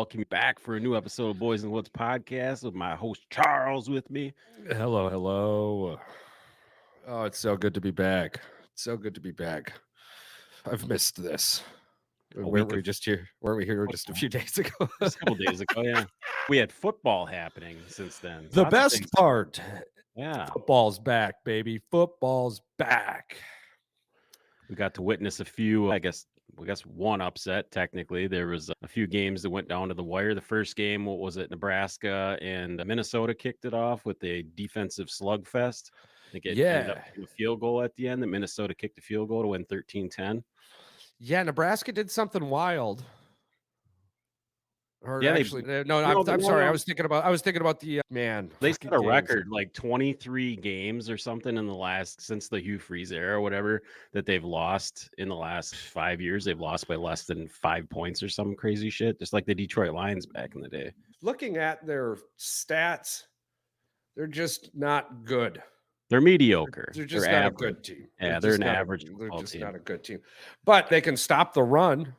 welcome you back for a new episode of Boys and Woods podcast with my host Charles with me. Hello, hello. Oh, it's so good to be back. So good to be back. I've missed this. A Weren't week we of just here? Weren't we here just a football, few days ago? just a couple days ago. Yeah, we had football happening since then. The Lots of best things. part, Yeah, football's back, baby. Football's back. we got to witness a few. I guess one upset. Technically, there was a few games that went down to the wire. The first game, what was it? Nebraska and Minnesota kicked it off with a defensive slugfest. I think it ended up Yeah. being a field goal at the end. That Minnesota kicked a field goal to win 13-10. Yeah, Nebraska did something wild. Or Yeah, actually, no, I'm no, sorry. I no. was thinking about the man. They fucking set a games. record like 23 games or something in the last since the Hugh Freeze era or whatever that they've lost in the last 5 years. They've lost by less than 5 points or some crazy shit, just like the Detroit Lions back in the day. Looking at their stats, they're just not good. They're mediocre. They're just They're not average. a good team. Yeah, they're just an not average They're football just team. not a good team. But they can stop the run.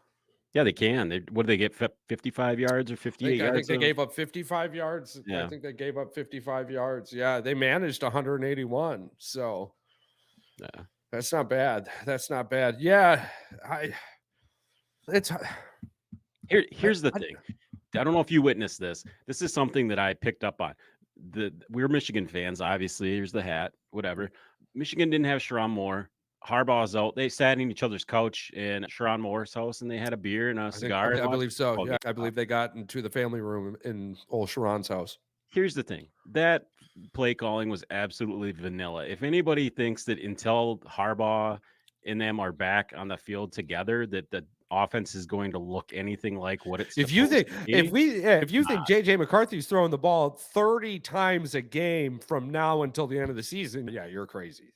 Yeah, they can. What did they get? 55 yards or 58 yards? I think they gave up 55 yards. Yeah. I think they gave up 55 yards. Yeah, they managed 181. So Yeah. that's not bad. That's not bad. Yeah, Here's the thing. I don't know if you witnessed this. This is something that I picked up on. We're Michigan fans, obviously. Here's the hat, whatever. Michigan didn't have Sharon Moore. Harbaugh's out. They sat in each other's couch in Sharon Moore's house and they had a beer and a cigar. I believe so. football Yeah, game. I believe they got into the family room in old Sharon's house. Here's the thing. That play calling was absolutely vanilla. If anybody thinks that until Harbaugh and them are back on the field together, that the offense is going to look anything like what it's If you think JJ McCarthy's throwing the ball 30 times a game from now until the end of the season, yeah, you're crazy.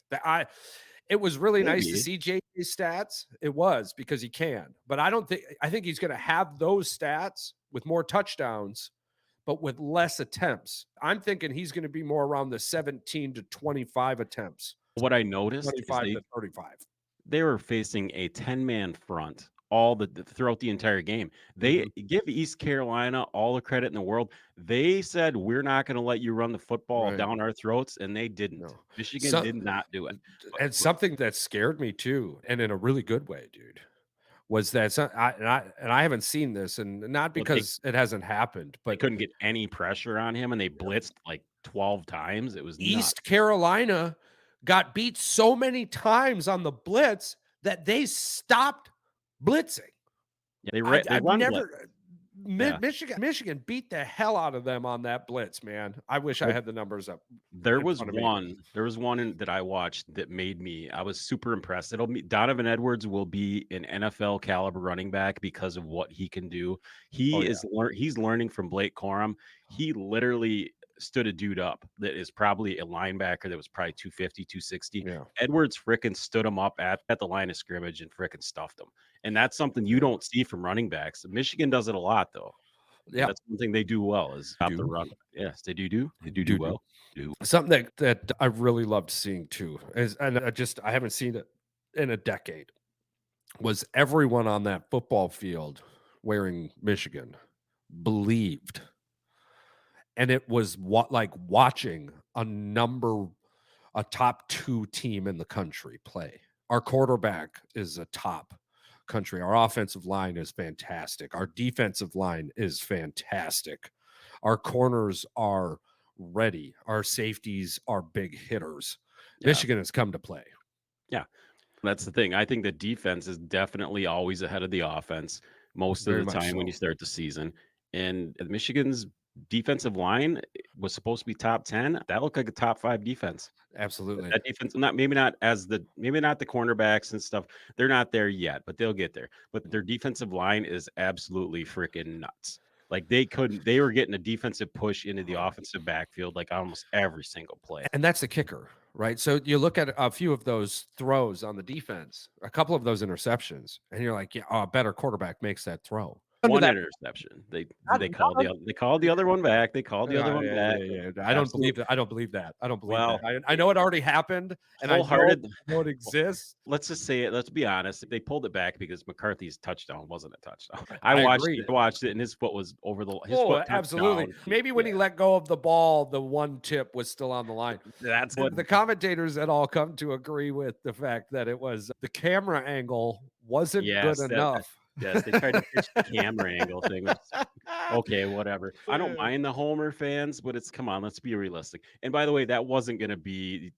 It was really nice to see JJ's stats. It was because he can, but I think he's going to have those stats with more touchdowns, but with less attempts. I'm thinking he's going to be more around the 17 to 25 attempts. What I noticed 25 is to 35. they were facing a 10-man front throughout the entire game. They give East Carolina all the credit in the world. They said, we're not going to let you run the football down our throats, and they didn't. No. Michigan did not do it. And something that scared me too, and in a really good way, dude, was that I haven't seen this, and not because it hasn't happened, but they couldn't get any pressure on him, and they blitzed like 12 times. It was East Carolina got beat so many times on the blitz that they stopped blitzing. Yeah, Michigan beat the hell out of them on that blitz, man. I wish I had the numbers up. There was one that I watched that I was super impressed. Donovan Edwards will be an NFL caliber running back because of what he can do. He's learning from Blake Corum. He literally stood a dude up that is probably a linebacker that was probably 250, 260. Yeah. Edwards frickin' stood him up at the line of scrimmage and frickin' stuffed him. And that's something you don't see from running backs. Michigan does it a lot, though. Yeah, that's one thing they do well is stop the run. Yes, they do. They do well. Something that I really loved seeing too is, and I haven't seen it in a decade, was everyone on that football field wearing Michigan believed. And it was like watching a top 2 team in the country play. Our quarterback is a top country. Our offensive line is fantastic. Our defensive line is fantastic. Our corners are ready. Our safeties are big hitters. Yeah. Michigan has come to play. Yeah, that's the thing. I think the defense is definitely always ahead of the offense most of the time when you start the season. And Michigan's defensive line was supposed to be top 10. That looked like a top 5 defense. Absolutely. That defense, maybe not the cornerbacks and stuff. They're not there yet, but they'll get there. But their defensive line is absolutely freaking nuts. Like they were getting a defensive push into the offensive backfield like almost every single play. And that's the kicker, right? So you look at a few of those throws on the defense, a couple of those interceptions, and you're like, yeah, a better quarterback makes that throw. Under One that, interception. not not They called the other one back. They called the other one yeah, back. yeah, yeah. I don't Absolute believe that. I don't believe that. I don't believe that. well, I know it already happened, and full-hearted I know it exists. let's just say it. Let's be honest. They pulled it back because McCarthy's touchdown wasn't a touchdown. I agree. I watched it, and his foot was over his Oh, foot touched absolutely. down. Maybe when Yeah, he let go of the ball, the one tip was still on the line. that's what. And the commentators had all come to agree with the fact that it was the camera angle wasn't good Yes, enough. yes. They tried to pitch the camera angle thing. Okay, whatever. I don't mind the Homer fans, but it's come on. Let's be realistic. And by the way, that wasn't going to be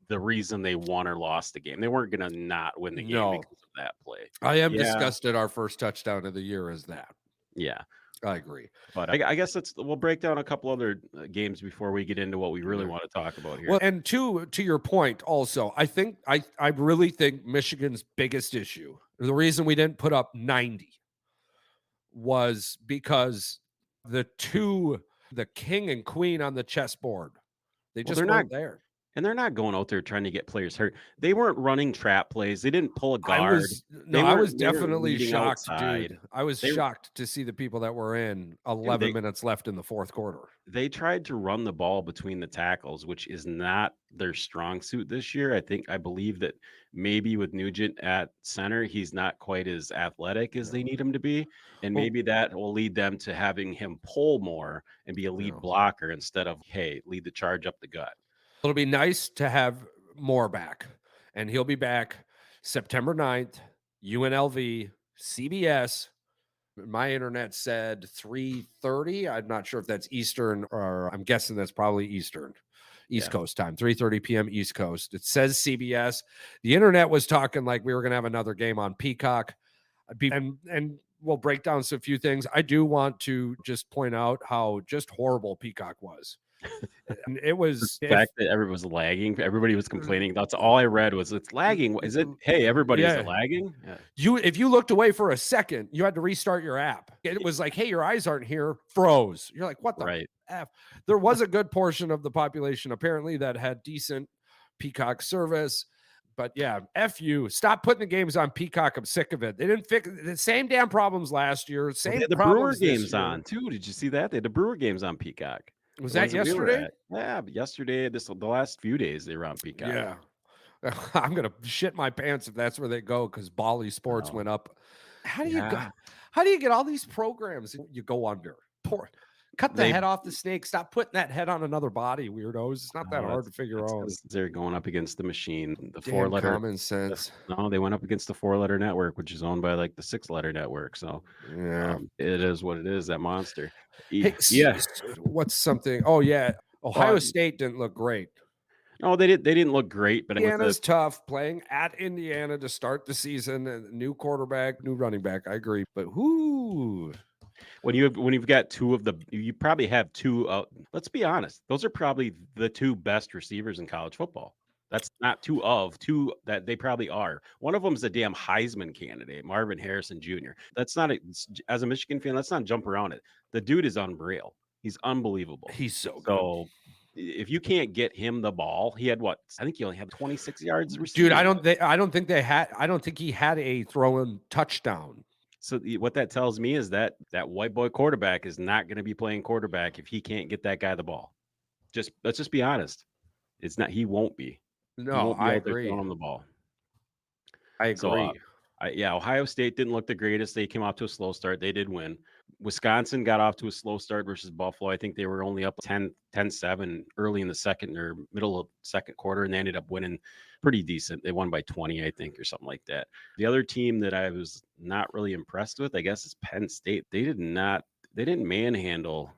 the reason they won or lost the game. They weren't going to not win the game No, because of that play. I am Yeah, disgusted our first touchdown of the year is that. yeah. I agree. But I guess we'll break down a couple other games before we get into what we really Yeah. want to talk about here. Well, and to your point also, I really think Michigan's biggest issue, the reason we didn't put up 90 was because the king and queen on the chessboard, they Well, just they're not, weren't there. and they're not going out there trying to get players hurt. They weren't running trap plays. They didn't pull a guard. I was They weren't definitely leading shocked, outside. dude. I was They shocked to see the people that were in dude, 11 minutes left in the fourth quarter. they tried to run the ball between the tackles, which is not their strong suit this year. I believe that maybe with Nugent at center, he's not quite as athletic as they need him to be. And Well, maybe that will lead them to having him pull more and be a lead yeah. blocker instead of, hey, lead the charge up the gut. It'll be nice to have Moore back, and he'll be back September 9th, UNLV, CBS. My internet said 3:30. I'm not sure if that's Eastern, or I'm guessing that's probably Eastern. East Yeah. Coast time, 3:30 p.m. East Coast. It says CBS. The internet was talking like we were going to have another game on Peacock. And we'll break down some few things. I do want to just point out how just horrible Peacock was. And it The was fact that everybody was lagging, everybody was complaining. That's all I read was it's lagging. Is it? Hey, everybody, is it yeah. lagging? Yeah. If you looked away for a second, you had to restart your app. It was like, hey, your eyes aren't here, froze. You're like, what the Right. F? There was a good portion of the population apparently that had decent Peacock service. But yeah, F you. Stop putting the games on Peacock. I'm sick of it. They didn't fix the same damn problems last year. Well, they Same had the Brewer problems this games year. on too. Did you see that? They had the Brewer games on Peacock. Was The that ones we were yesterday? at. Yeah, but yesterday, the last few days they were on Peacock. Yeah. I'm gonna shit my pants if that's where they go because Bally Sports Oh, went up. How do you go? yeah. How do you get all these programs you go under? Cut the They head off the snake. Stop putting that head on another body, weirdos. It's not that no, hard to figure that's out. because they're going up against the machine. The Damn four-letter. common sense. No, they went up against the four-letter network, which is owned by like the six-letter network. So Yeah. it is what it is. That monster. Hey, Yeah. what's something? Oh yeah, Ohio Uh, State didn't look great. no, they didn't. They didn't look great, but with Indiana's tough playing at Indiana to start the season. And new quarterback, new running back. I agree, but who? when you've got you probably have two. Let's be honest; those are probably the two best receivers in college football. That's not two that they probably are. One of them is a damn Heisman candidate, Marvin Harrison Jr. That's not as a Michigan fan. Let's not jump around it. The dude is unreal. He's unbelievable. He's so good. So if you can't get him the ball, he had what? I think he only had 26 yards Dude, receiving. I don't think he had a throwing touchdown. So what that tells me is that white boy quarterback is not going to be playing quarterback if he can't get that guy the ball. Let's just be honest. It's not. He won't be. He No, won't be I out there agree. throwing him the ball. I agree. So, yeah, Ohio State didn't look the greatest. They came off to a slow start. They did win. Wisconsin got off to a slow start versus Buffalo. I think they were only up 10-7 early in the second or middle of second quarter, and they ended up winning pretty decent. They won by 20, I think, or something like that. The other team that I was not really impressed with, I guess, is Penn State. They didn't manhandle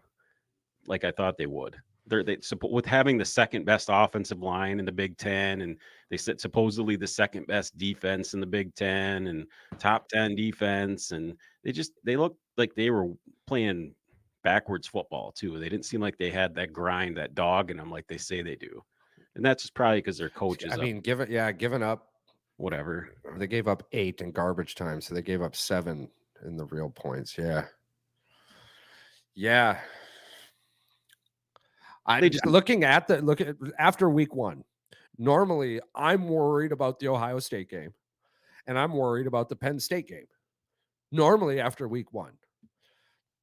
like I thought they would. With having the second best offensive line in the Big Ten, and they said supposedly the second best defense in the Big Ten and top 10 defense, and they looked like they were playing backwards football too. They didn't seem like they had that grind, that dog in them like they say they do, and that's just probably because their coaches. I mean, giving up whatever. They gave up 8 in garbage time, so they gave up 7 in the real points. Yeah. I'm just looking at after week 1. Normally, I'm worried about the Ohio State game, and I'm worried about the Penn State game. Normally, after week 1,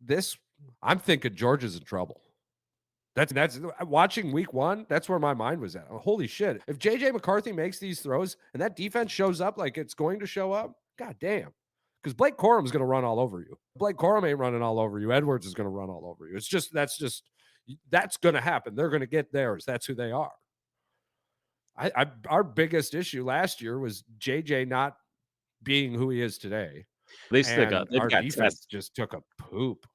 this I'm thinking Georgia's in trouble. That's watching week 1, that's where my mind was at. Oh, holy shit. If JJ McCarthy makes these throws and that defense shows up like it's going to show up, god damn. Because Blake Corum's going to run all over you. Blake Corum ain't running all over you. Edwards is going to run all over you. That's going to happen. They're going to get theirs. That's who they are. Our biggest issue last year was JJ not being who he is today. And They've our got defense tests. just took a poop.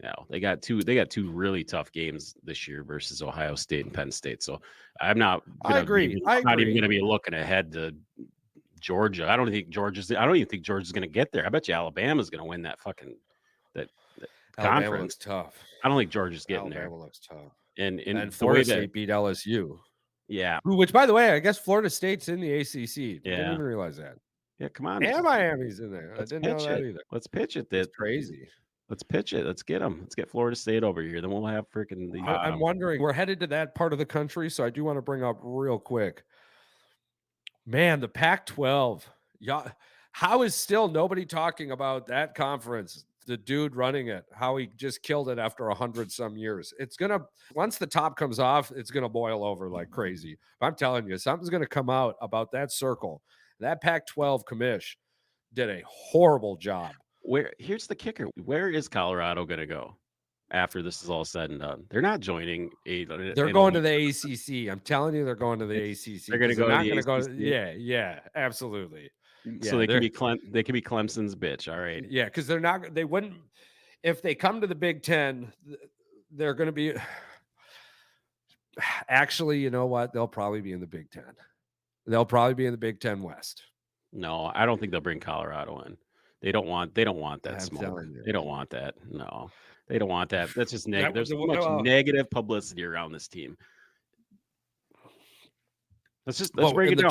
No, they got two really tough games this year versus Ohio State and Penn State. So I'm not I agree. I'm not even gonna be looking ahead to Georgia. I don't even think Georgia's gonna get there. I bet you Alabama's gonna win that Alabama conference. looks tough. I don't think Georgia's getting there. Alabama looks tough. And the Florida way State beat LSU. Yeah. Which, by the way, I guess Florida State's in the ACC. Yeah. Didn't even realize that. Yeah, come on. And Miami's in there. I didn't know that either. Let's pitch it. That's crazy. Let's pitch it. Let's get them. Let's get Florida State over here. Then we'll have freaking the. I'm wondering. We're headed to that part of the country, so I do want to bring up real quick. Man, the Pac-12. Yeah, how is still nobody talking about that conference? The dude running it, how he just killed it after 100 some years. It's gonna once the top comes off, it's gonna boil over like crazy. I'm telling you, something's gonna come out about that circle. That Pac-12 commish did a horrible job. Here's the kicker. Where is Colorado going to go after this is all said and done? They're not joining They're going to the ACC. I'm telling you, they're going to the ACC. They're going to go to the ACC. Yeah, absolutely. So they can be Clemson's bitch. All right. Yeah, because they wouldn't if they come to the Big Ten, they're going to be actually, you know what? They'll probably be in the Big Ten. They'll probably be in the Big Ten West. No, I don't think they'll bring Colorado in. They don't want that smoke. They don't want that. No, they don't want that. That's just negative. There's so much negative publicity around this team. Let's break it down.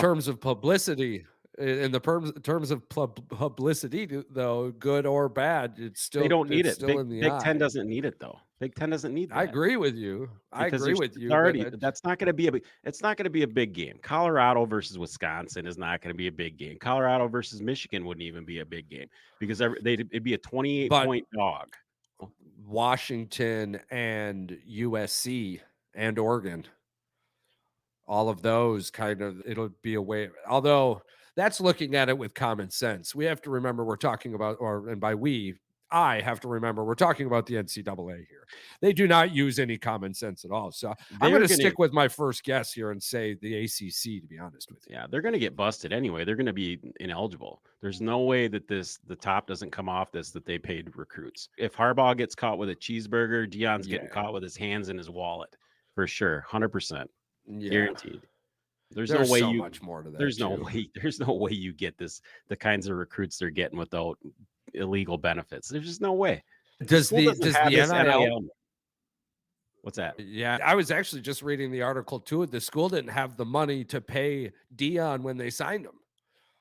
In the terms of publicity, though, good or bad, it's still they don't need it. Still Big Ten doesn't need it though. Big Ten doesn't need that. I agree with you. That's not going to be it's not going to be a big game. Colorado versus Wisconsin is not going to be a big game. Colorado versus Michigan wouldn't even be a big game because it'd be a 28-point dog. Washington and USC and Oregon, all of those it'll be a way. Although that's looking at it with common sense. We have to remember we're talking about, I have to remember we're talking about the NCAA here. They do not use any common sense at all. So I'm going to stick with my first guess here and say the ACC, to be honest with you. Yeah, they're going to get busted anyway. They're going to be ineligible. There's no way that the top doesn't come off this, that they paid recruits. If Harbaugh gets caught with a cheeseburger, Deion's getting caught with his hands in his wallet for sure. 100%. Guaranteed. There's no way much more to that. There's no way you get the kinds of recruits they're getting without illegal benefits. There's just no way. Does the NIL? What's that? Yeah, I was actually just reading the article too. The school didn't have the money to pay Deion when they signed him.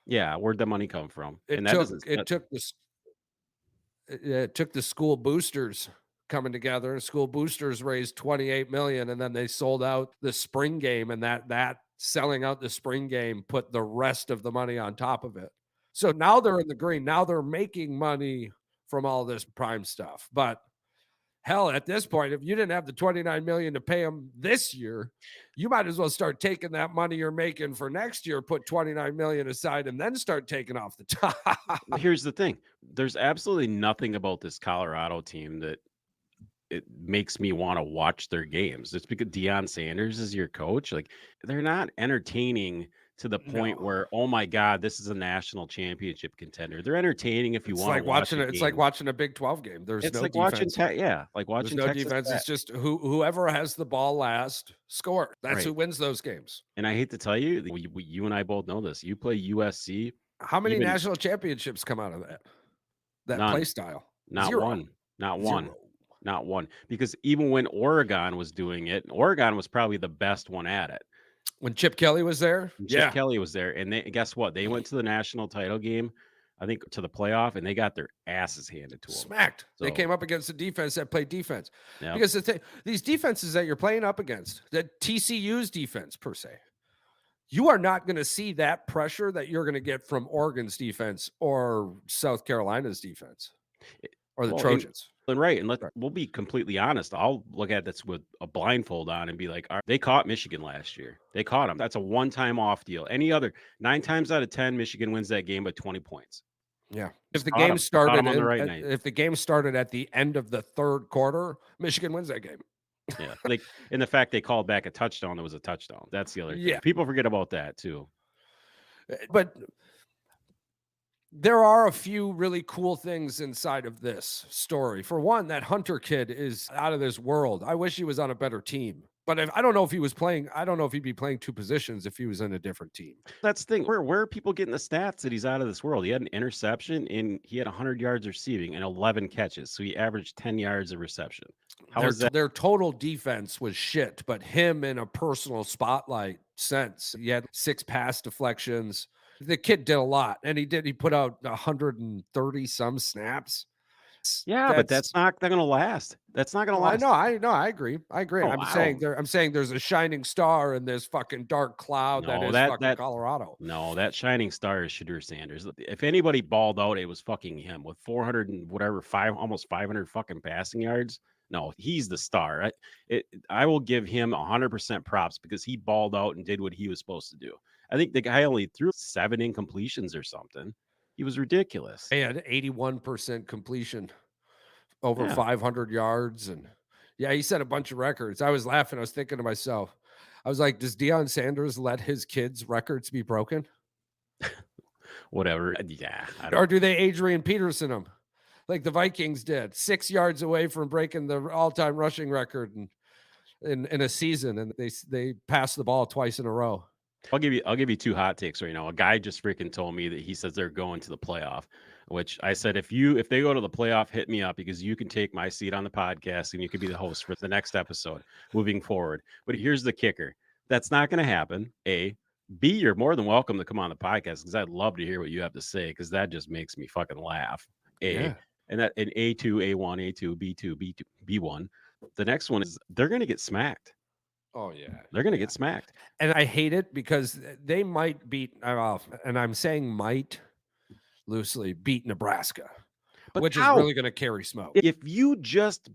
Yeah, where'd the money come from? It took the school boosters coming together. School boosters raised $28 million, and then they sold out the spring game, and that selling out the spring game put the rest of the money on top of it. So now they're in the green. Now they're making money from all this prime stuff. But hell, at this point, if you didn't have the $29 million to pay them this year, you might as well start taking that money you're making for next year, put $29 million aside, and then start taking off the top. Here's the thing. There's absolutely nothing about this Colorado team that it makes me want to watch their games. It's because Deion Sanders is your coach. Like, they're not entertaining to the point where, oh my God, this is a national championship contender. They're entertaining if you want to watch it. It's like watching a Big 12 game. There's no defense. Watching no defense. It's just whoever has the ball last score. That's who wins those games. And I hate to tell you, you and I both know this. You play USC. How many national championships come out of that play style? Not Zero. one. Not one. Zero. Not one. Because even when Oregon was doing it, Oregon was probably the best one at it. When Chip Kelly was there? Chip Kelly was there. And guess what? They went to the national title game, I think to the playoff, and they got their asses handed to them. Smacked. So, they came up against a defense that played defense. Yep. Because these defenses that you're playing up against, the TCU's defense per se, you are not going to see that pressure that you're going to get from Oregon's defense or South Carolina's defense or the Trojans. And right, and Right. we'll be completely honest. I'll look at this with a blindfold on and be like, they caught Michigan last year. They caught them. That's a one-time off deal. Any other 9 times out of 10, Michigan wins that game by 20 points. Yeah. If Just the caught game them. They caught started them on the in right night. if the game started at the end of the 3rd quarter, Michigan wins that game. Yeah, like, and the fact they called back a touchdown that was a touchdown. That's the other thing. Yeah. People forget about that too. But there are a few really cool things inside of this story. For one, that Hunter kid is out of this world. I wish he was on a better team. But I don't know if he was playing. I don't know if he'd be playing 2 positions if he was in a different team. That's the thing. Where are people getting the stats that he's out of this world? He had an interception and he had 100 yards receiving and 11 catches. So he averaged 10 yards of reception. How is that? Their total defense was shit, but him in a personal spotlight sense, he had 6 pass deflections. The kid did a lot, and he put out 130 some snaps. Yeah, but That's that's not gonna last. That's not gonna no, I know, last. I agree. I agree. Oh, I don't. I'm saying there's a shining star in this fucking dark cloud that No, is that fucking that Colorado. no, that shining star is Shadur Sanders. If anybody balled out, it was fucking him with 400 and whatever, almost 500 fucking passing yards. No, he's the star. I will give him 100% props because he balled out and did what he was supposed to do. I think the guy only threw 7 incompletions or something. He was ridiculous. He had 81% completion, over Yeah. 500 yards, and yeah, he set a bunch of records. I was laughing. I was thinking to myself, I was like, does Deion Sanders let his kids' records be broken? Whatever. Yeah, I don't. Or do they Adrian Peterson them like the Vikings did, 6 yards away from breaking the all-time rushing record in a season, and they passed the ball twice in a row. I'll give you 2 hot takes right now. A guy just freaking told me that he says they're going to the playoff, which I said, if they go to the playoff, hit me up because you can take my seat on the podcast and you could be the host for the next episode moving forward. But here's the kicker. That's not going to happen. A. B, you're more than welcome to come on the podcast because I'd love to hear what you have to say because that just makes me fucking laugh. A. Yeah. And A2, A1, A2, B2, B2, B1. The next one is they're going to get smacked. Oh yeah. They're going to Yeah. get smacked. And I hate it because they might beat, and I'm saying might loosely beat Nebraska, But which is how? really going to carry smoke. If you just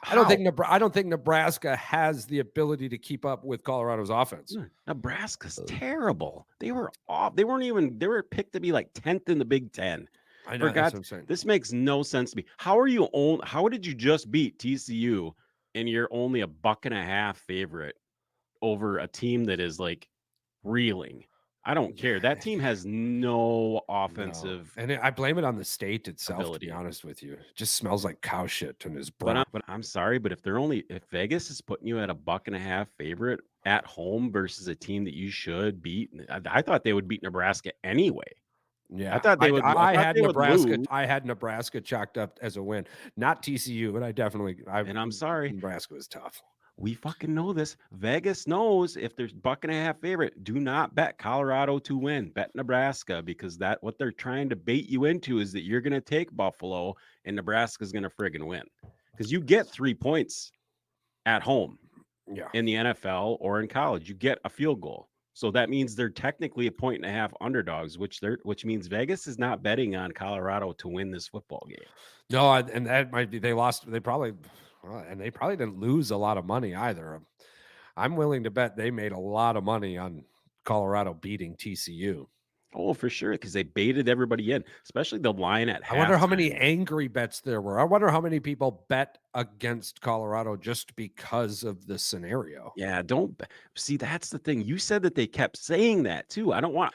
how? I don't think Nebraska has the ability to keep up with Colorado's offense. Nebraska's terrible. They were off. They weren't even. They were picked to be like 10th in the Big Ten. I know, For that's God, what I'm saying. this makes no sense to me. How did you just beat TCU and you're only a buck and a half favorite over a team that is like reeling? I don't care. That team has no No, offensive and I blame it on the state itself, to be ability. honest with you. It just smells like cow shit and is But brown. I'm sorry, but if Vegas is putting you at a buck and a half favorite at home versus a team that you should beat, I thought they would beat Nebraska anyway. I Yeah, thought they would. I thought they would lose. I had Nebraska chalked up as a win, not TCU, but And I'm sorry, Nebraska was tough. we fucking know this. Vegas knows if there's buck and a half favorite, do not bet Colorado to win. Bet Nebraska because what they're trying to bait you into is that you're going to take Buffalo and Nebraska's going to friggin' win because you get 3 points at home Yeah, in the NFL or in college. You get a field goal. So that means they're technically a point and a half underdogs, which means Vegas is not betting on Colorado to win this football game. no, and that might be they lost. They probably, and they probably didn't lose a lot of money either. I'm willing to bet they made a lot of money on Colorado beating TCU. Oh, for sure, because they baited everybody in, especially the line at I wonder how many halftime. angry bets there were. I wonder how many people bet against Colorado just because of the scenario. Yeah, don't see that's the thing. You said that they kept saying that too. I don't want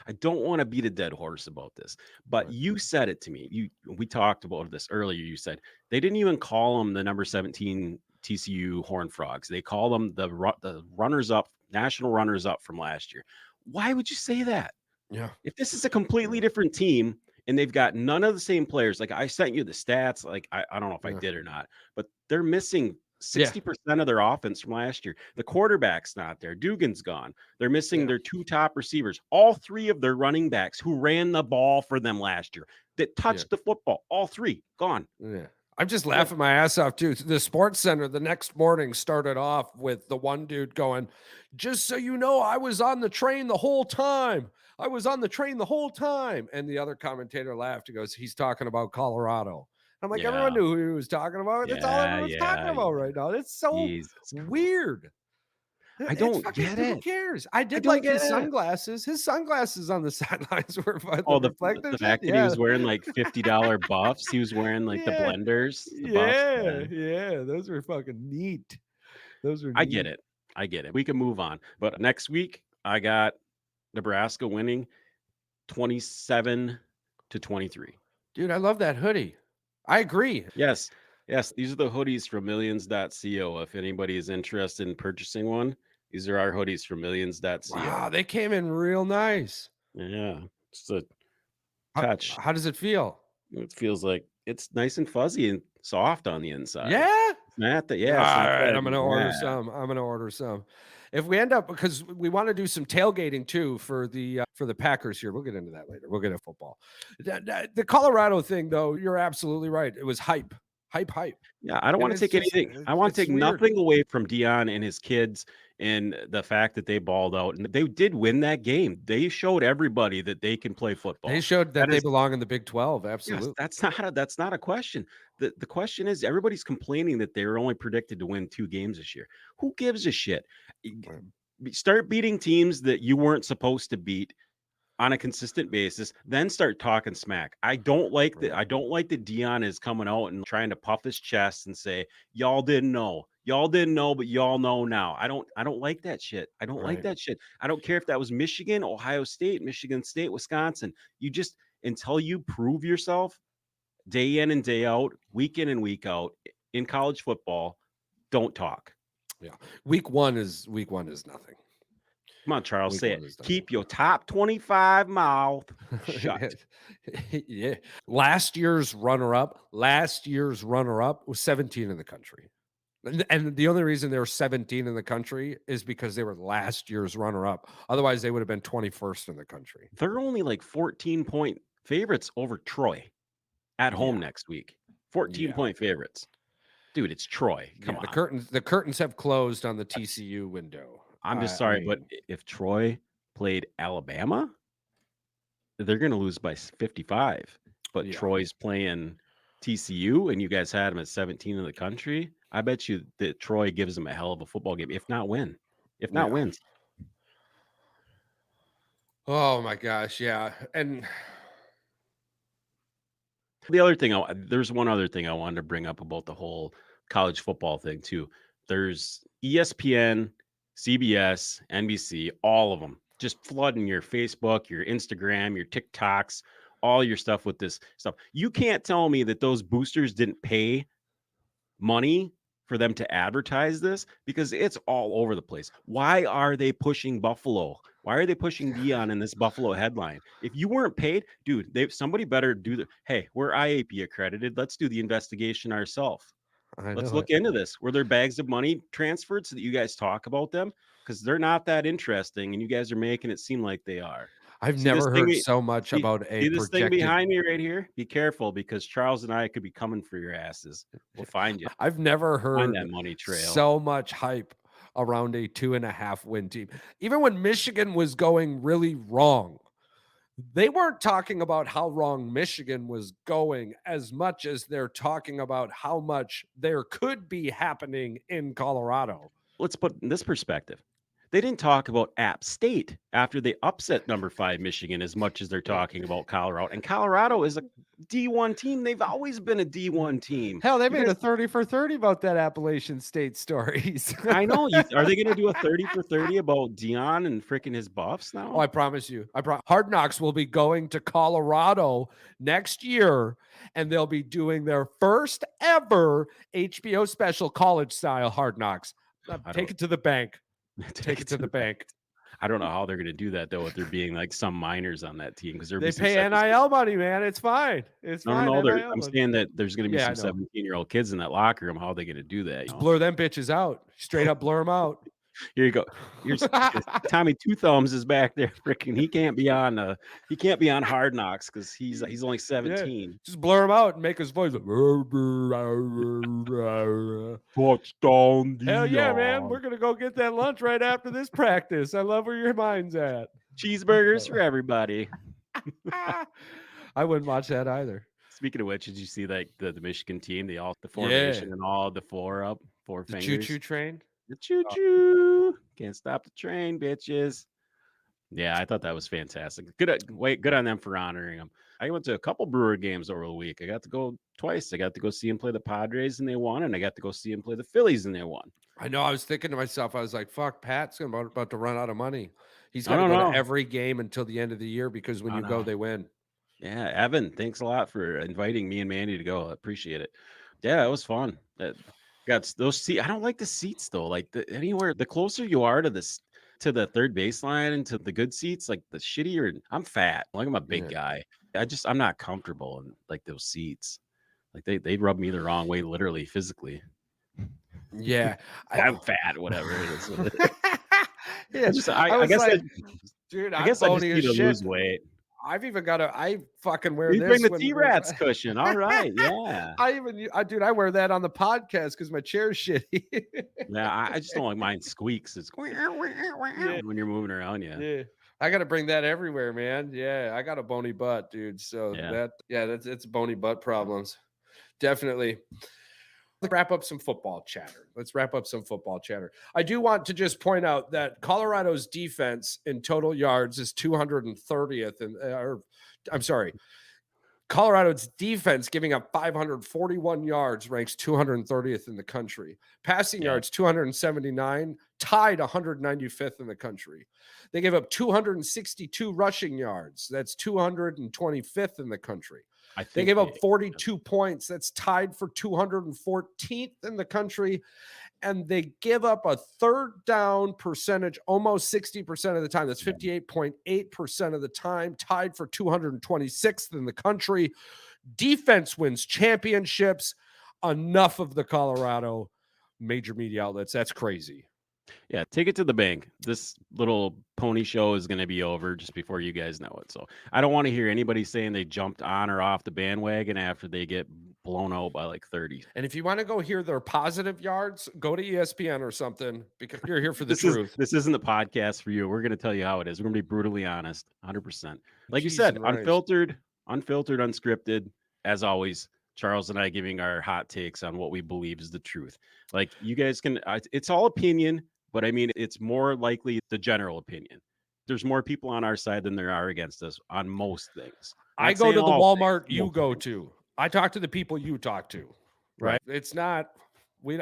to beat a dead horse about this, but Right. you said it to me. We talked about this earlier. You said they didn't even call them the number 17 TCU Horned Frogs. They call them the runners up, national runners up from last year. Why would you say that? Yeah. If this is a completely different team and they've got none of the same players, like I sent you the stats, like I don't know if I Yeah. did or not, but they're missing Yeah. 60% of their offense from last year. The quarterback's not there. Dugan's gone. They're missing Yeah. their 2 top receivers. All 3 of their running backs who ran the ball for them last year that Yeah. touched the football, all 3 gone. Yeah. I'm just Yeah. laughing my ass off too. The sports center the next morning started off with the one dude going, just so you know, I was on the train the whole time. I was on the train the whole time. And the other commentator laughed. He goes, he's talking about Colorado. I'm like, everyone Yeah. knew who he was talking about. That's all Yeah, everyone's talking yeah, about yeah. right now. It's so Jesus Christ. weird. I It's don't fucking get who it. cares? I I did don't like get his it. sunglasses. His sunglasses on the sidelines were the Oh, reflective the shit. fact that he Yeah. was wearing, like, $50 buffs, he was wearing, like, the Yeah. blenders, the buffs, Yeah. yeah. Yeah. Those were fucking neat. Those were I get neat. it. I get it. We can move on, but next week, I got Nebraska winning 27 to 23. Dude, I love that hoodie. I agree. Yes. Yes, these are the hoodies from millions.co. If anybody is interested in purchasing one, these are our hoodies from Wow, millions.co. they came in real nice. Yeah, it's a How, touch. how does it feel? It feels like it's nice and fuzzy and soft on the inside. Yeah? It's not that, All yeah, it's not right, that, I'm gonna order yeah. some. I'm gonna order some. If we end up because we want to do some tailgating too for the Packers here. We'll get into that later. We'll get into football. The Colorado thing, though, you're absolutely right. It was hype, hype, hype, Yeah, I don't and wanna it's take just anything I wanna it's take weird. nothing away from Dion and his kids and the fact that they balled out, and they did win that game. They showed everybody that they can play They football. showed that That they is belong in the Big 12. yes, Absolutely. that's not a question. The question is everybody's complaining that they were only predicted to win 2 games this year. Who gives a shit? Y Right. Start beating teams that you weren't supposed to beat on a consistent basis, then start talking smack. Right. I don't like that Dion is coming out and trying to puff his chest and say, "Y'all didn't know. Y'all didn't know, but y'all know now." I don't like that shit. I don't like Right. that shit. I don't care if that was Michigan, Ohio State, Michigan State, Wisconsin. You just until you prove yourself day in and day out, week in and week out in college football, don't talk. Yeah. Week one is nothing. Come on, Charles, Week say one it. is nothing. Keep your top 25 mouth shut. Yeah. Last year's runner up was 17 in the country. And the only reason they were 17 in the country is because they were last year's runner up. Otherwise, they would have been 21st in the country. They're only like 14-point favorites over Troy at home Yeah. next week. 14 Yeah. point favorites. Dude, it's Troy. Come Yeah. on. The curtains have closed on the TCU window. I'm just I sorry, but mean, if Troy played Alabama, they're going to lose by 55. But yeah. Troy's playing TCU and you guys had them at 17 in the country. I bet you that Troy gives them a hell of a football game, if not win. If not Yeah. wins. Oh my gosh. Yeah. And The other thing there's one other thing I wanted to bring up about the whole college football thing too. There's ESPN, CBS, NBC, all of them just flooding your Facebook, your Instagram, your TikToks, all your stuff with this stuff. You can't tell me that those boosters didn't pay money for them to advertise this because it's all over the place. Why are they pushing Buffalo? Why are they pushing Dion in this Buffalo headline? If you weren't paid, dude, somebody better do the hey, we're IAP accredited. Let's do the investigation ourselves. I Let's know look it. into this. Were there bags of money transferred so that you guys talk about them? Because they're not that interesting, and you guys are making it seem like they are. I've See this never thing? heard so much See, about a see this thing projected behind me right here? Be careful because Charles and I could be coming for your asses. We'll find you. I've never Find that heard money trail. so much hype around a 2.5 win team. Even when Michigan was going really wrong, they weren't talking about how wrong Michigan was going as much as they're talking about how much there could be happening in Colorado. Let's put in this perspective. They didn't talk about App State after they upset number 5 Michigan as much as they're talking about Colorado. And Colorado is a D1 team. They've always been a D1 team. Hell, they You made guys a 30 for 30 about that Appalachian State stories. I know. Are they gonna do a 30 for 30 about Dion and freaking his buffs Oh, I now? promise you. Hard Knocks will be going to Colorado next year, and they'll be doing their first ever HBO special, college style Hard Knocks. I Take don't it to the bank. take Take it it to to the the bank. bank. I don't know how they're gonna do that though, with there being like some minors on that team because there'll be They some pay 17. NIL money, man. It's fine. It's No, no, fine. no. NIL I'm money. saying that there's gonna be Yeah, I some know. 17-year-old kids in that locker room. How are they gonna do that? Just blur them bitches out. Straight up blur them out. Here you go. Here's Tommy Two Thumbs is back there. Freaking, he can't be on Hard Knocks because he's only Yeah. 17. Just blur him out and make his voice. Touchdown, Hell yeah, man. Dion. We're gonna go get that lunch right after this practice. I love where your mind's at. Cheeseburgers for everybody. I wouldn't watch that either. Speaking of which, did you see like the Michigan team? The Yeah, formation and all the four up, four the choo-choo fingers. train. The choo choo. Can't stop the train, bitches. Yeah, I thought that was fantastic. Good on them for honoring him. I went to a couple Brewer games over the week. I got to go twice. I got to go see him play the Padres and they won, and I got to go see him play the Phillies and they won. I know. I was thinking to myself, I was like, "Fuck, Pat's about to run out of money. He's I got to don't go to know. every game until the end of the year because when I you go, know. they win." Yeah, Evan, thanks a lot for inviting me and Mandy to go. I appreciate it. Yeah, it was fun. Those seats. I don't like the seats though. Like anywhere, the closer you are to this to the third baseline and to the good seats, like the shittier. I'm fat. Like I'm a big Yeah, guy. I'm not comfortable in like those seats. Like they rub me the wrong way, literally, physically. yeah. I'm fat, whatever it is. Yeah, I I was guess like, dude, I'm I just bony as need to lose shit. weight. I've even got I fucking wear You bring this the when T-Rats cushion. All right, yeah. dude, I wear that on the podcast because my chair's shitty. Yeah, I just don't like mine squeaks. It's when Yeah, you're moving around, yeah. yeah. I got to bring that everywhere, man. Yeah, I got a bony butt, dude. So Yeah. it's bony butt problems. Definitely. Let's wrap up some football chatter. I do want to just point out that Colorado's defense in total yards is 230th, or I'm sorry, Colorado's defense giving up 541 yards ranks 230th in the country. Passing Yeah. yards 279, tied 195th in the country. They gave up 262 rushing yards. That's 225th in the country. I They think gave up 42 points. That's tied for 214th in the country. And they give up a third down percentage almost 60% of the time. That's 58.8% of the time, tied for 226th in the country. Defense wins championships. Enough of the Colorado major media outlets. That's crazy. Yeah, take it to the bank. This little pony show is going to be over just before you guys know it. So I don't want to hear anybody saying they jumped on or off the bandwagon after they get blown out by like 30. And if you want to go hear their positive yards, go to ESPN or something because you're here for the truth. This isn't the podcast for you. We're going to tell you how it is. We're going to be brutally honest, 100%. Like you Cheese said, and rice. unfiltered, unscripted, as always. Charles and I giving our hot takes on what we believe is the truth. Like you guys can, it's all opinion, but I mean, it's more likely the general opinion. There's more people on our side than there are against us on most things. I Not go saying to the all Walmart things, you most go things. to. I talk to the people you talk to. Right? It's not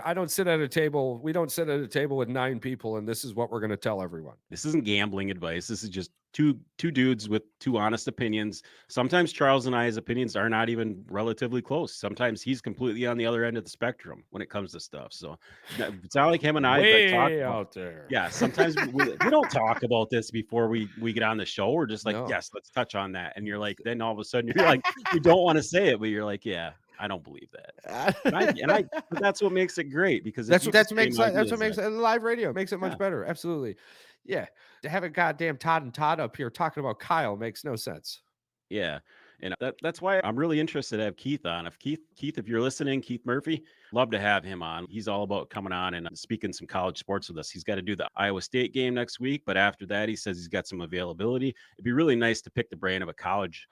I don't sit at a table. We don't sit at a table with 9 people and this is what we're going to tell everyone. This isn't gambling advice. This is just two dudes with two honest opinions. Sometimes Charles and I's opinions are not even relatively close. Sometimes he's completely on the other end of the spectrum when it comes to stuff. So it's not like him and I that talk Way about. out there. Yeah, sometimes we don't talk about this before we get on the show. We're just like, No. yes, let's touch on that. And you're like, then all of a sudden you're like, you don't want to say it, but you're like, yeah, I don't believe that. But that's what makes it great because if That's you what just makes same that's what ideas makes live radio makes it much yeah. better. Absolutely. Yeah. To have a goddamn Todd and Todd up here talking about Kyle makes no sense. Yeah. And that's why I'm really interested to have Keith on. If Keith, if you're listening, Keith Murphy, love to have him on. He's all about coming on and speaking some college sports with us. He's got to do the Iowa State game next week, but after that, he says he's got some availability. It'd be really nice to pick the brain of a college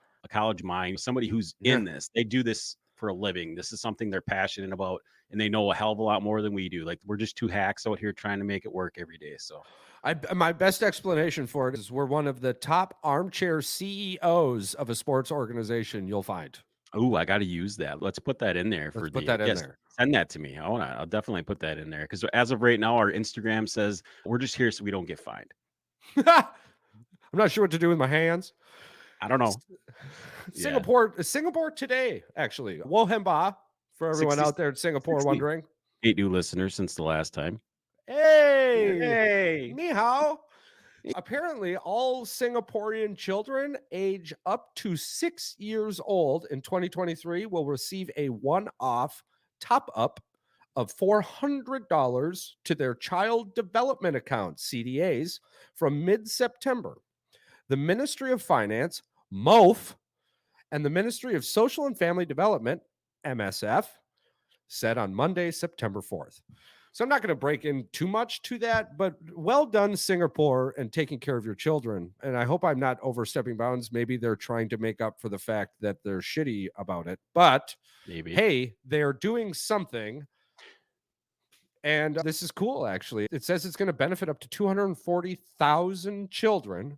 mind, somebody who's in this. They do this for a living. This is something they're passionate about, and they know a hell of a lot more than we do. Like we're just two hacks out here trying to make it work every day. So My best explanation for it is we're one of the top armchair CEOs of a sports organization you'll find. oh, I got to use that. Let's put that in there Let's for put the that in yes. there. Send that to me. I'll definitely put that in there because as of right now, our Instagram says we're just here so we don't get fined. I'm not sure what to do with my hands. I don't know. Singapore today, actually. Wohemba for everyone 60, out there in Singapore wondering. 8 new listeners since the last time. Hey, ni hao. Apparently, all Singaporean children age up to 6 years old in 2023 will receive a one-off top-up of $400 to their child development account, CDAs, from mid-September. The Ministry of Finance, MOF, and the Ministry of Social and Family Development, MSF, said on Monday, September 4th. So I'm not going to break in too much to that, but well done, Singapore, and taking care of your children. And I hope I'm not overstepping bounds. Maybe they're trying to make up for the fact that they're shitty about it. But Maybe. hey, they're doing something. And this is cool, actually. It says it's going to benefit up to 240,000 children,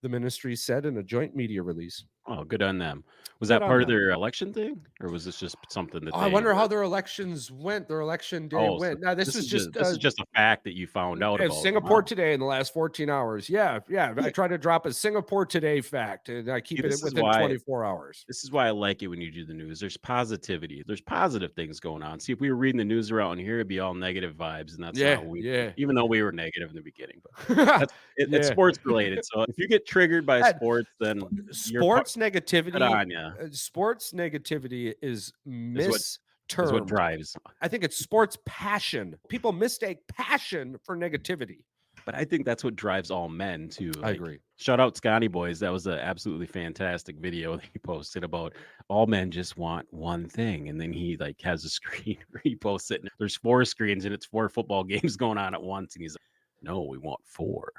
the ministry said in a joint media release. Oh, good on them. Was Good that on part of them. their election thing, or was this just something that Oh, I they wonder how were? their elections went, their election day Oh, so went. Now, this was just this is just a fact that you found out about. Singapore Wow. today in the last 14 hours. Yeah, yeah. I Yeah. try to drop a Singapore today fact, and I See, keep it within 24 hours. this is why I like it when you do the news. There's positivity. There's positive things going on. See, if we were reading the news around here, it'd be all negative vibes, and that's not Yeah, what we do, yeah. even though we were negative in the beginning. But it's Yeah. sports related. So if you get triggered by And sports, then you're sports good negativity, on you. sports negativity is Is what mistermed. drives. I think it's sports passion. People mistake passion for negativity. But I think that's what drives all men too. I Like, agree. shout out Scotty Boys. That was an absolutely fantastic video that he posted about all men just want one thing. And then he like has a screen where he posts it. And there's 4 screens and it's 4 football games going on at once. And he's like, no, we want 4.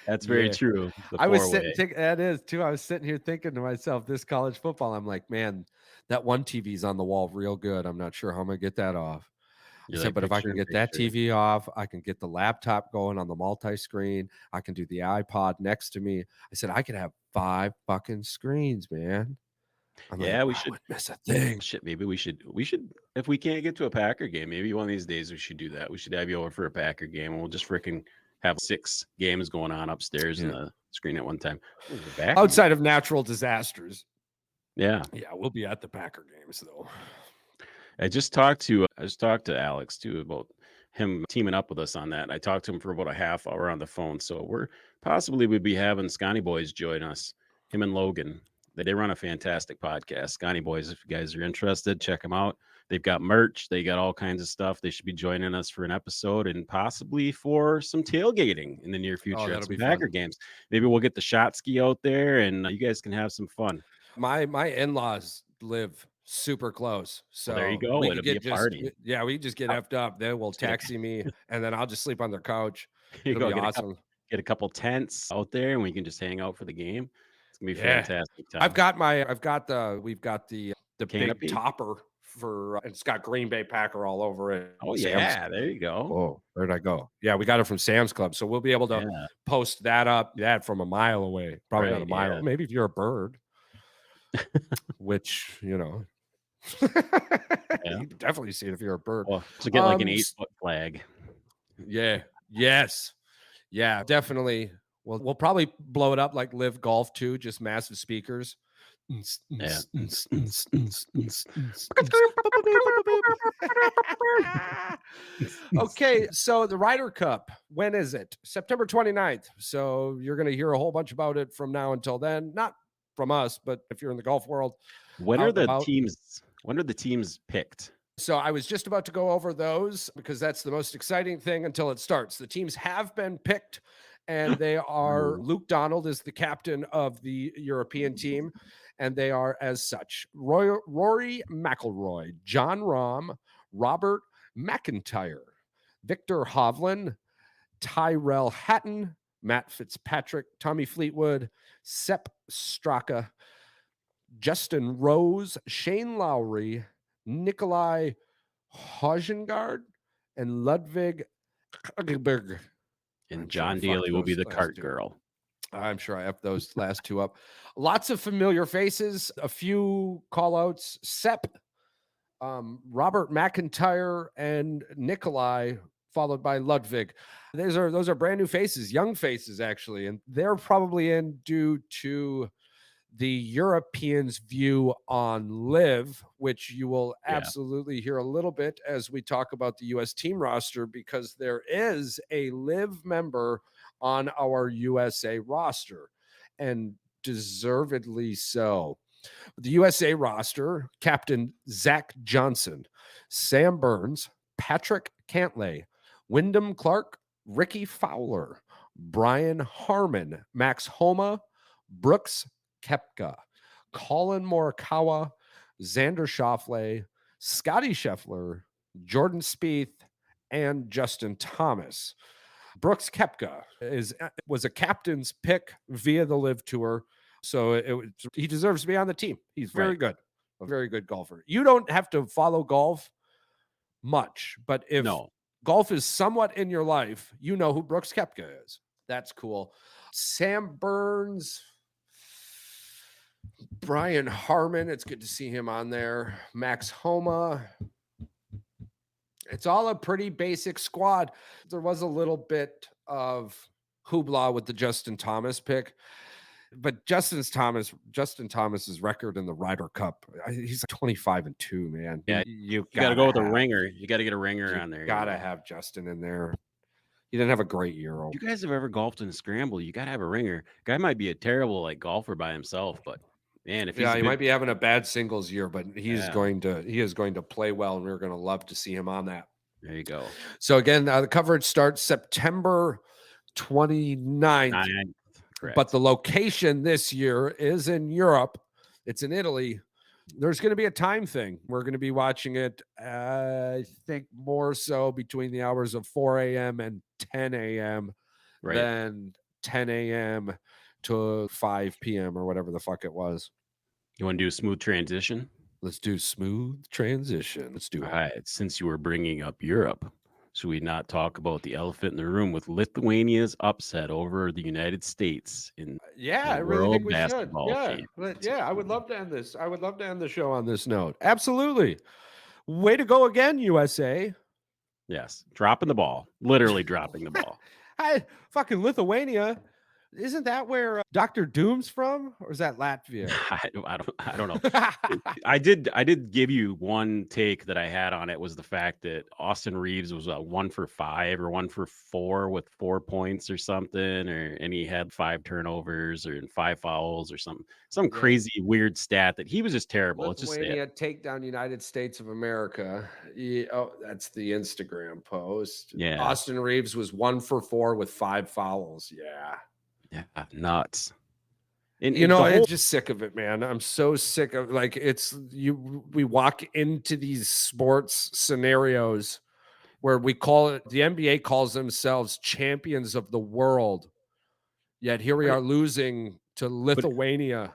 That's very Yeah. true. The I was 4-way. that is too. I was sitting here thinking to myself, this college football, I'm like, man, that one TV's on the wall real good. I'm not sure how I'm gonna get that off. I You're said, like but if I picture can in get that picture. TV off, I can get the laptop going on the multi-screen. I can do the iPod next to me. I said, I could have 5 fucking screens, man. I'm like, Yeah, we I should. wouldn't miss a thing. Shit, maybe we should if we can't get to a Packer game, maybe one of these days we should do that. We should have you over for a Packer game and we'll just freaking have 6 games going on upstairs in Yeah. the screen at one time. Ooh, we're back. Outside of natural disasters. Yeah. Yeah, we'll be at the Packer games though. I just talked to Alex too about him teaming up with us on that. I talked to him for about a half hour on the phone. So we'd be having Scotty Boys join us, him and Logan. They run a fantastic podcast. Scotty Boys, if you guys are interested, check them out. They've got merch, they got all kinds of stuff. They should be joining us for an episode and possibly for some tailgating in the near future at that'll some be Packer fun. games. Maybe we'll get the shot ski out there and you guys can have some fun. My in-laws live super close. So Well, there you go. we It'll could be get a party. we just get effed up. They will Just gonna taxi me and then I'll just sleep on their couch. you It'll go be awesome. get a couple tents out there and we can just hang out for the game. It's gonna be Yeah. fantastic time. We've got the big Canopy? topper for it's got Green Bay Packer all over it. Oh Sam's. yeah, there you go. Oh, where'd I go? Yeah, we got it from Sam's Club. So we'll be able to Yeah, post that from a mile away. Probably not a right, mile. yeah. Maybe if you're a bird, which, you can definitely see it if you're a bird. Well, to get like an S 8-foot flag. Yeah. Yes. Yeah, definitely. We'll probably blow it up like Live Golf too, just massive speakers. Yeah. Okay, so the Ryder Cup, when is it? September 29th. So you're going to hear a whole bunch about it from now until then. Not from us, but if you're in the golf world. When out are and the about. teams picked? So I was just about to go over those because that's the most exciting thing until it starts. The teams have been picked, and they are Luke Donald is the captain of the European team, and they are as such: Rory McIlroy, John Rahm, Robert McIntyre, Victor Hovland, Tyrell Hatton, Matt Fitzpatrick, Tommy Fleetwood, Sepp Straka, Justin Rose, Shane Lowry, Nikolai Hojengard, and Ludwig Kugberg. And I'm John sure I fucked Daly will be those the last cart two. girl. I'm sure I have those last two up. Lots of familiar faces, a few call outs. Sepp, Robert McIntyre, and Nikolai, followed by Ludwig. Those are brand new faces, young faces, actually. And they're probably in due to the Europeans' view on live, which you will Yeah. absolutely hear a little bit as we talk about the U.S. team roster, because there is a live member on our USA roster, and deservedly so. The USA roster, Captain Zach Johnson, Sam Burns, Patrick Cantlay, Wyndham Clark, Ricky Fowler, Brian Harmon, Max Homa, Brooks Koepka, Colin Morikawa, Xander Schauffele, Scotty Scheffler, Jordan Spieth, and Justin Thomas. Brooks Koepka was a captain's pick via the Live Tour, so he deserves to be on the team. He's very Right. good, a very good golfer. You don't have to follow golf much, but if No. golf is somewhat in your life, you know who Brooks Koepka is. That's cool. Sam Burns, Brian Harmon. It's good to see him on there. Max Homa. It's all a pretty basic squad. There was a little bit of hoopla with the Justin Thomas pick, but Justin Thomas's record in the Ryder Cup, he's like 25-2, man. Yeah, You you gotta go with a have, ringer. You gotta get a ringer you on there. gotta have Justin in there. He didn't have a great year. You guys have ever golfed in a scramble, you gotta have a ringer. Guy might be a terrible, like, golfer by himself, but, man, if he's Yeah, a he good might be having a bad singles year, but he is Yeah. going to play well, and we're going to love to see him on that. There you go. So again, the coverage starts September 29th, 9, but correct. the location this year is in Europe. It's in Italy. There's going to be a time thing. We're going to be watching it, I think, more so between the hours of 4 a.m. and 10 a.m. Right. than 10 a.m. to 5 p.m. or whatever the fuck it was. You wanna do a smooth transition? Let's do smooth transition. Let's do it. Alright, since you were bringing up Europe, should we not talk about the elephant in the room with Lithuania's upset over the United States in Yeah, the I really think World we should. Basketball Yeah, Championship? yeah, I would love to end this. I would love to end the show on this note. Absolutely. Way to go again, USA. Yes, dropping the ball, literally dropping the ball. Hi, fucking Lithuania. Isn't that where Dr. Doom's from? Or is that Latvia? I don't know. I did give you one take that I had on it was the fact that Austin Reeves was 1 for 5 or 1 for 4 with 4 points or something, and he had 5 turnovers or 5 fouls or some Yeah. crazy weird stat that he was just terrible. Let's just say Lithuania it. take down United States of America. Oh, that's the Instagram post. Yeah. Austin Reeves was 1 for 4 with 5 fouls. Yeah. Yeah, nuts. And You know, the I'm whole just sick of it, man. I'm so sick of like we walk into these sports scenarios where we call it the NBA calls themselves champions of the world. Yet here we Right. are losing to Lithuania.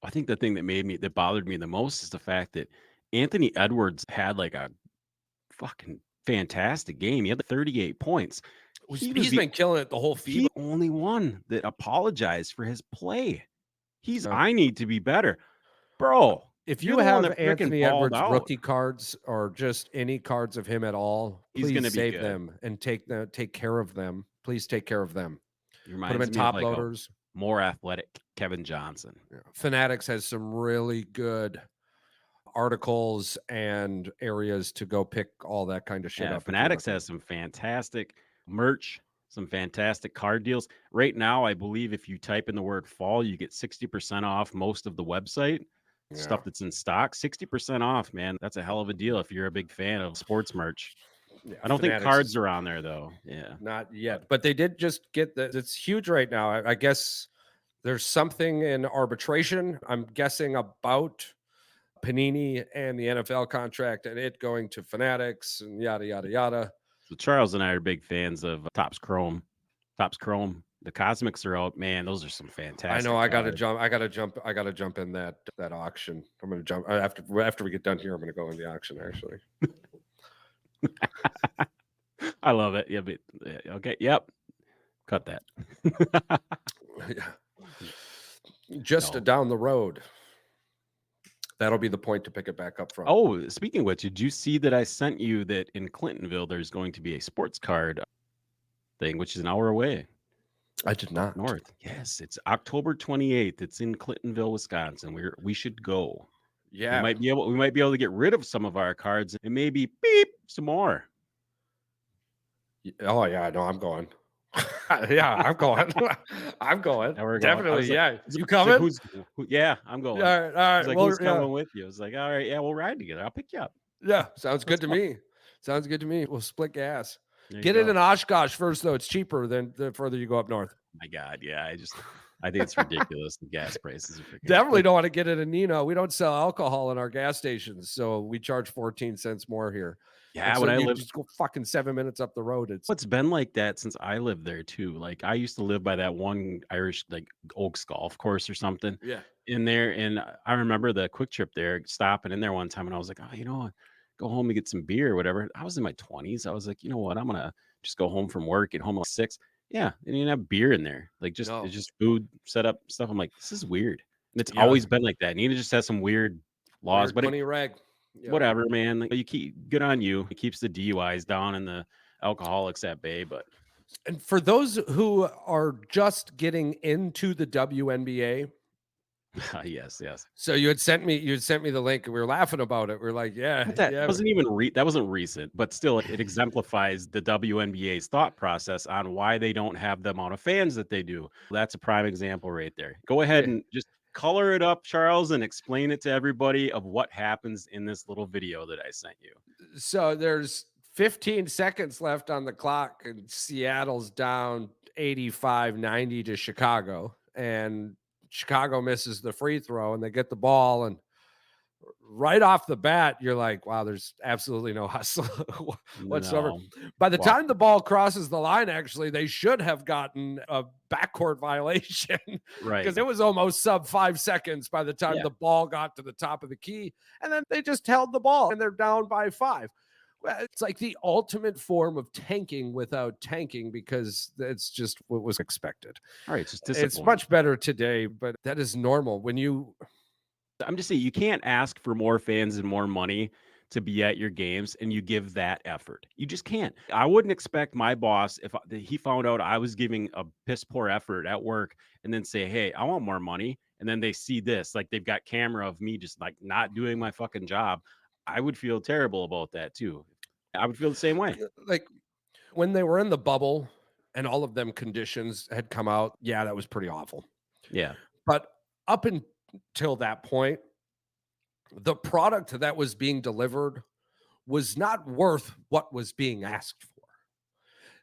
I think the thing that bothered me the most is the fact that Anthony Edwards had like a fucking fantastic game. He had 38 points. He's been killing it the whole He FIBA. only one that apologized for his play. Oh. I need to be better. Bro, If you're you the one have that frickin' Anthony balled Edwards out. rookie cards or just any cards of him at all, He's please gonna be save good. them and take care of them. Please take care of them. He Put them reminds in me of top like a loaders. more athletic Kevin Johnson. Yeah. Fanatics has some really good articles and areas to go pick all that kind of shit Yeah, up. Fanatics has some fantastic merch, some fantastic card deals. Right now, I believe if you type in the word fall, you get 60% off most of the website. Stuff that's in stock, 60% off, man. That's a hell of a deal if you're a big fan of sports merch. Yeah, I don't think Fanatics cards is are on there though. Yeah. not yet, but they did just get it's huge right now. I guess there's something in arbitration. I'm guessing about Panini and the NFL contract and it going to Fanatics and yada yada yada. So Charles and I are big fans of Topps Chrome. Topps Chrome. The Cosmics are out. Man, those are some fantastic. I know. I gotta cards. jump. I gotta jump in that auction. I'm gonna jump after we get done here. I'm gonna go in the auction actually. I love it. Yeah, but okay. Yep. Cut that. Just No. down the road. That'll be the point to pick it back up from. Oh, speaking of which, did you see that I sent you that in Clintonville there's going to be a sports card thing, which is an hour away I did not. north? Yes, it's October 28th. It's in Clintonville, Wisconsin. We should go. Yeah. We might be able to get rid of some of our cards and maybe beep some more. Oh yeah, no, I'm going. Yeah, I'm going. I'm going. Now we're going. Definitely. Like, Yeah. You like, coming? yeah, I'm going. All right. All right. Like, Well, who's coming with you? I was like, all right, yeah, we'll ride together. I'll pick you up. yeah. Sounds good to me. Sounds good to me. We'll split gas. There you Get it go. in Oshkosh first, though. It's cheaper than the further you go up north. My God, yeah. I think it's ridiculous. The gas prices are freaking Definitely don't want to get it in Nino. We don't sell alcohol in our gas stations, so we charge 14 cents more here. And Yeah, so when I you lived just go fucking 7 minutes up the road. it's been like that since I lived there too. Like, I used to live by that one Irish, like, Oaks golf course or something Yeah. in there, and I remember the quick trip there, stopping in there one time, and I was like, "Oh, go home and get some beer or whatever." I was in my 20s. I was like, "You know what? I'm gonna just go home from work, get home at 6." Yeah, and you have beer in there. Like, it's No. just food, set up stuff. I'm like, "This is weird." And it's Yeah. always been like that. And it just has some weird laws, Weird but money rag. Yep. whatever, man. Like, you keep good on you. It keeps the DUIs down and the alcoholics at bay, but And for those who are just getting into the WNBA, yes, yes. so you had sent me the link and we were laughing about it. We are like, yeah, But that yeah. wasn't even that wasn't recent, but still, it exemplifies the WNBA's thought process on why they don't have the amount of fans that they do. That's a prime example right there. Go ahead Yeah. and just color it up, Charles, and explain it to everybody of what happens in this little video that I sent you. So there's 15 seconds left on the clock and Seattle's down 85-90 to Chicago, and Chicago misses the free throw and they get the ball, and right off the bat you're like, wow, there's absolutely no hustle whatsoever. No. By the Walk time the ball crosses the line, actually they should have gotten a backcourt violation right. because it was almost sub 5 seconds by the time Yeah. the ball got to the top of the key, and then they just held the ball and they're down by 5. Well, it's like the ultimate form of tanking without tanking because it's just what was expected. All right. It's just It's disappointing. much better today, but that is normal. When you I'm just saying you can't ask for more fans and more money to be at your games and you give that effort. You just can't. I wouldn't expect my boss if he found out I was giving a piss poor effort at work and then say, "Hey, I want more money." And then they see this, like they've got camera of me just like not doing my fucking job. I would feel terrible about that too. I would feel the same way. like when they were in the bubble and all of them conditions had come out, yeah, that was pretty awful. Yeah. But up until that point, the product that was being delivered was not worth what was being asked for.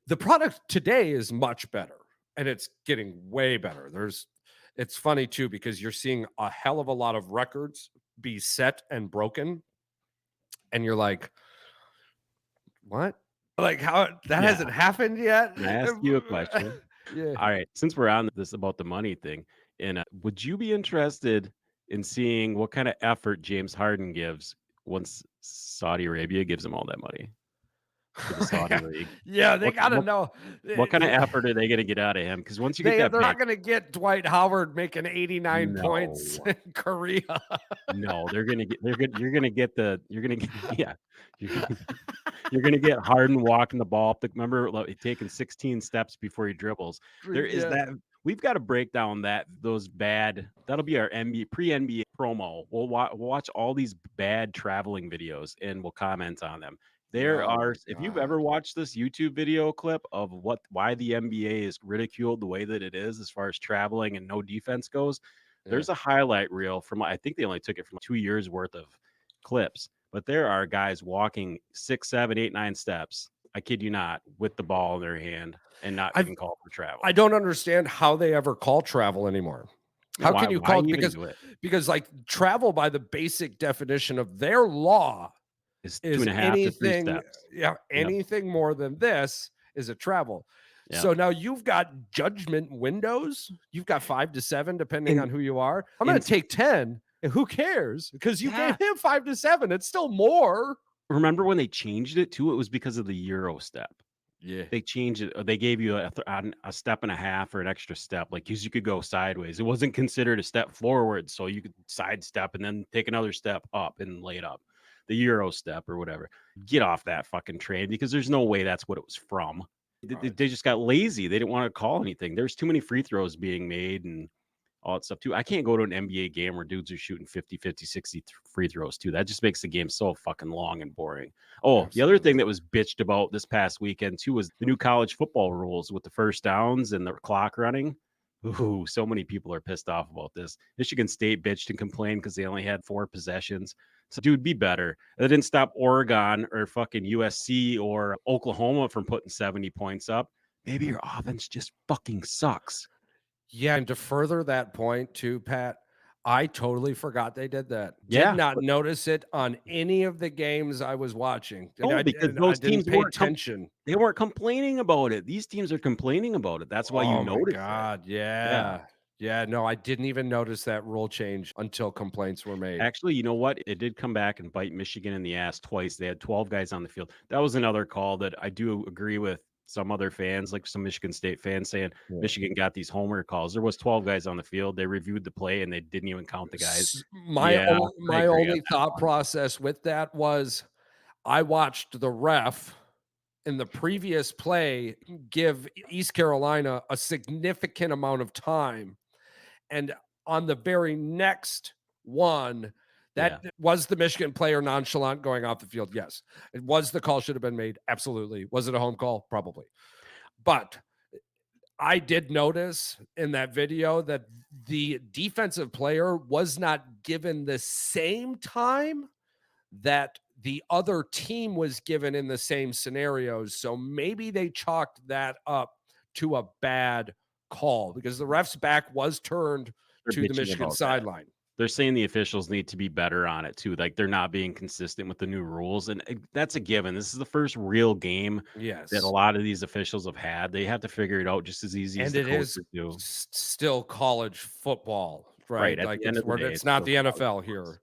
The product today is much better and it's getting way better. It's funny too because you're seeing a hell of a lot of records be set and broken, and you're like, what? Like, how that Yeah. hasn't happened yet? Can I ask you a question? Yeah. All right, since we're on this about the money thing, and would you be interested in seeing what kind of effort James Harden gives once Saudi Arabia gives him all that money for the Saudi Yeah. league? Yeah, they What gotta what know. what kind of effort are they going to get out of him? Because once you get They're that not big, gonna get Dwight Howard making 89 points no, in Korea. no, you're gonna get yeah, you're gonna, you're gonna get Harden walking the ball up. Remember, like, taking 16 steps before he dribbles. There is Yeah. that. We've got to break down those bad. That'll be our NBA pre-NBA promo. We'll watch all these bad traveling videos and we'll comment on them. There Oh are, my if you've ever god. watched this YouTube video clip of why the NBA is ridiculed the way that it is as far as traveling and no defense goes, Yeah. there's a highlight reel from, I think they only took it from 2 years worth of clips, but there are guys walking 6, 7, 8, 9 steps. I kid you not, with the ball in their hand and not I've being called for travel. I don't understand how they ever call travel anymore. Yeah, How can you why call it? even Because do it? like travel by the basic definition of their law It's two is and a half to 3 anything, steps. yeah, Yep, anything more than this is a travel. yep. So now you've got judgment windows. You've got 5 to 7 depending And on who you are. I'm and going to it's take 10, and who cares? Because you yeah. gave him 5 to 7. It's still more. Remember when they changed it too? It was because of the Euro step. Yeah. They changed it, they gave you a step and a half or an extra step, like, 'cause you could go sideways. It wasn't considered a step forward, so you could sidestep and then take another step up and lay it up. The Euro step or whatever. Get off that fucking train because there's no way that's what it was from. They just got lazy. They didn't wanna call anything. There's too many free throws being made and all that stuff too. I can't go to an NBA game where dudes are shooting 50, 50, 60 free throws too. That just makes the game so fucking long and boring. Oh, the other thing Absolutely. that was bitched about this past weekend too was the new college football rules with the first downs and the clock running. Ooh, so many people are pissed off about this. Michigan State bitched and complained because they only had 4 possessions. So, dude, be better. That didn't stop Oregon or fucking USC or Oklahoma from putting 70 points up. Maybe your offense just fucking sucks. Yeah, and to further that point too, Pat, I totally forgot they did that. Did Yeah. not notice it on any of the games I was watching. And Oh, because I those didn't teams pay attention. they weren't complaining about it. These teams are complaining about it. That's why you Oh my notice it. god, Yeah. yeah. Yeah, no, I didn't even notice that rule change until complaints were made. Actually, you know what? It did come back and bite Michigan in the ass twice. They had 12 guys on the field. That was another call that I do agree with some other fans, like some Michigan State fans saying Yeah. Michigan got these homer calls. There was 12 guys on the field. They reviewed the play and they didn't even count the guys. My Yeah, I my agree on only that thought one. process with that was I watched the ref in the previous play give East Carolina a significant amount of time. And on the very next one, Yeah. that was the Michigan player nonchalant going off the field. Yes. It was the call should have been made. Absolutely. Was it a home call? Probably. But I did notice in that video that the defensive player was not given the same time that the other team was given in the same scenarios. So maybe they chalked that up to a bad call because the ref's back was turned They're to the bitching Michigan about that. sideline. They're saying the officials need to be better on it too. Like they're not being consistent with the new rules, and that's a given. This is the first real game that a Yes. lot of these officials have had. They have to figure it out just as easy as And the it is coaches do. still college football, Right, right? at Like the end of the day, it's it's not still the college NFL sports. here.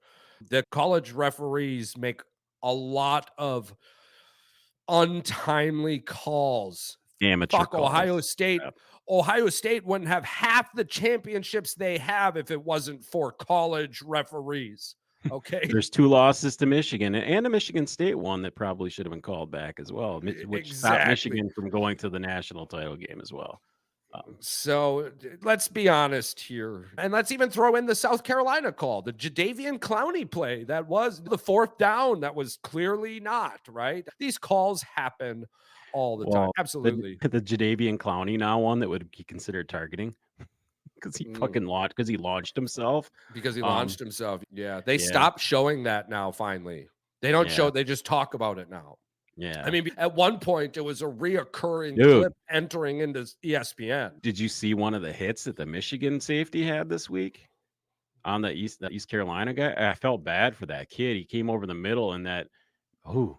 The college referees make a lot of untimely calls. Amateur Fuck Ohio calls. State. Yep. Ohio State wouldn't have half the championships they have if it wasn't for college referees. Okay. There's 2 losses to Michigan and a Michigan State one that probably should have been called back as well, which stopped Exactly. Michigan from going to the national title game as well. So let's be honest here. And let's even throw in the South Carolina call, the Jadeveon Clowney play. That was the fourth down. That was clearly not, right? These calls happen all the time. Well, Absolutely. the Jadeveon Clowney now one that would be considered targeting because Mm, he launched himself. because he Um, launched himself. Yeah. They yeah, stopped showing that now, finally. They don't yeah, show, they just talk about it now. I yeah. mean, at one point, it was a reoccurring Dude, clip entering into ESPN. did you see one of the hits that the Michigan safety had this week on the East Carolina guy? I felt bad for that kid. He came over the middle and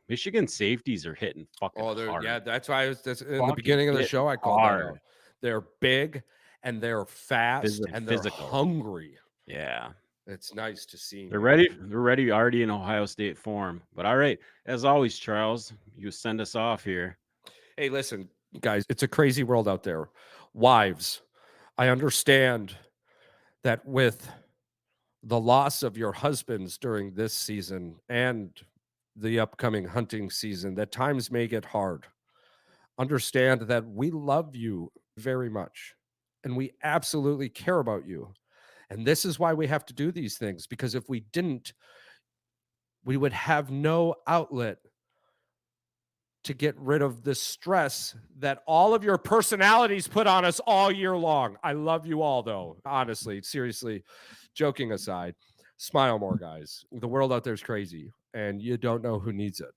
Michigan safeties are hitting fucking Oh, they're yeah, hard. that's why I was that's in the Fucking beginning of the hitting show, I called that hard. out. They're big and they're fast And and they're physical. hungry. Yeah. It's nice to see, They're man. ready. They're ready already in Ohio State form. But all right. As always, Charles, you send us off here. Hey, listen, guys, it's a crazy world out there. Wives, I understand that with the loss of your husbands during this season and the upcoming hunting season, that times may get hard. Understand that we love you very much and we absolutely care about you. And this is why we have to do these things because if we didn't, we would have no outlet to get rid of the stress that all of your personalities put on us all year long. I love you all, though. Honestly, seriously, joking aside, smile more, guys. The world out there is crazy and you don't know who needs it.